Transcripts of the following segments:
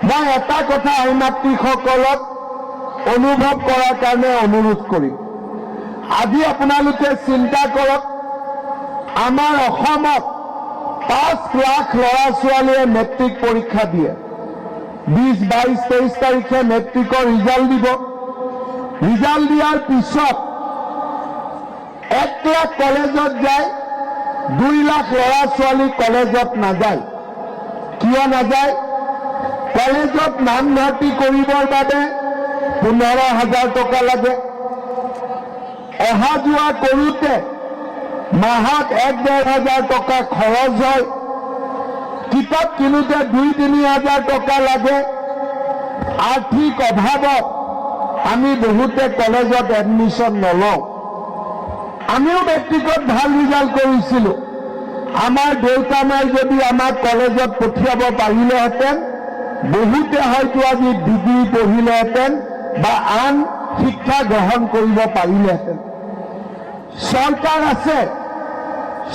মই এটা কথা আইমাতৃসকলক অনুভৱ কৰাৰ কাৰণে অনুৰোধ কৰিম। আজি আপোনালোকে চিন্তা কৰক, আমাৰ অসমত 5 লাখ ল'ৰা ছোৱালীয়ে মেট্ৰিক পৰীক্ষা দিয়ে। 20, 22, 23 তাৰিখে মেট্ৰিকৰ ৰিজাল্ট দিব। ৰিজাল্ট দিয়াৰ পিছত 1 লাখ কলেজত যায়, 2 লাখ ল'ৰা ছোৱালী কলেজত নাযায়। কিয় নাযায়? কলেজত নাম ভৰ্তি কৰিবৰ বাবে 15,000 টকা লাগে। অহা যোৱা কৰোঁতে মাহত 1-1.5 হাজাৰ টকা খৰচ হয়। কিতাপ কিনোতে 2-3 হাজাৰ টকা লাগে। আৰ্থিক অভাৱত আমি বহুতে কলেজত এডমিশ্যন নলওঁ। আমিও মেট্ৰিকত ভাল ৰিজাল্ট কৰিছিলোঁ। আমাৰ দেউতা মাই যদি আমাক কলেজত পঠিয়াব পাৰিলেহেঁতেন, বহুতে হয়তো আজি ডিগ্ৰী পঢ়িলেহেঁতেন বা আন শিক্ষা গ্ৰহণ কৰিব পাৰিলেহেঁতেন। চৰকাৰ আছে,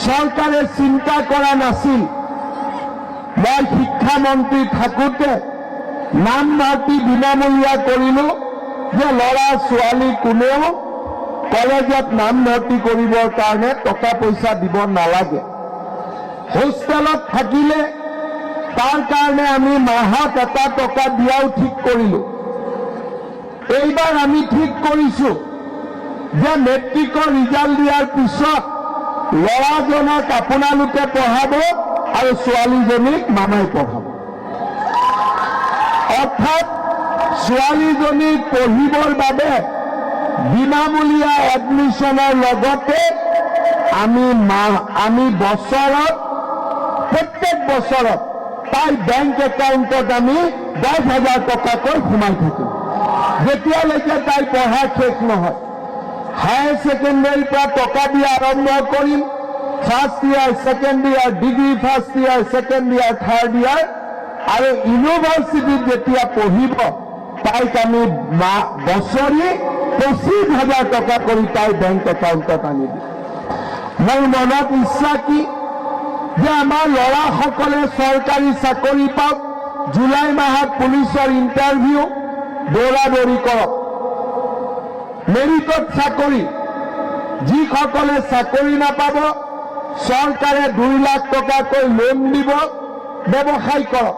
চৰকাৰে চিন্তা কৰা নাছিল। মই শিক্ষামন্ত্ৰী থাকোঁতে নাম ভৰ্তি বিনামূলীয়া কৰিলোঁ যে ল'ৰা ছোৱালী কোনেও কলেজত নাম ভৰ্তি কৰিবৰ কাৰণে টকা পইচা দিব নালাগে। হোষ্টেলত থাকিলে তাৰ কাৰণে আমি মাহত 1 টকা দিয়াও ঠিক কৰিলোঁ। এইবাৰ আমি ঠিক কৰিছোঁ যে মেট্ৰিকৰ ৰিজাল্ট দিয়াৰ পিছত ল'ৰাজনক আপোনালোকে পঢ়াব আৰু ছোৱালীজনীক মামাই পঢ়াব। অৰ্থাৎ ছোৱালীজনীক পঢ়িবৰ বাবে বিনামূলীয়া এডমিশ্যনৰ লগতে আমি বছৰত, প্ৰত্যেক বছৰত তাই বেংক একাউণ্টত আমি 10,000 টকাকৈ সোমাই থাকিম, যেতিয়ালৈকে তাই পঢ়া শেষ নহয়। হায়াৰ ছেকেণ্ডেৰীৰ পৰা টকা দিয়া আৰম্ভ কৰিম। First year, second year, degree first year, second year, third year, আৰু ইউনিভাৰ্চিটিত যেতিয়া পঢ়িব তাইক আমি বছৰি 25,000 টকা কৰি তাই বেংক একাউণ্টত আনি দিম। মোৰ মনত ইচ্ছা কি যে আমাৰ ল'ৰাসকলে চৰকাৰী চাকৰি পাওক। জুলাই মাহত পুলিচৰ ইণ্টাৰভিউ, দৌৰা-দৌৰি কৰক। মেৰিটত চাকৰি, যিসকলে চাকৰি নাপাব চৰকাৰে 2 লাখ টকাকৈ লোন দিব, ব্যৱসায় কৰক।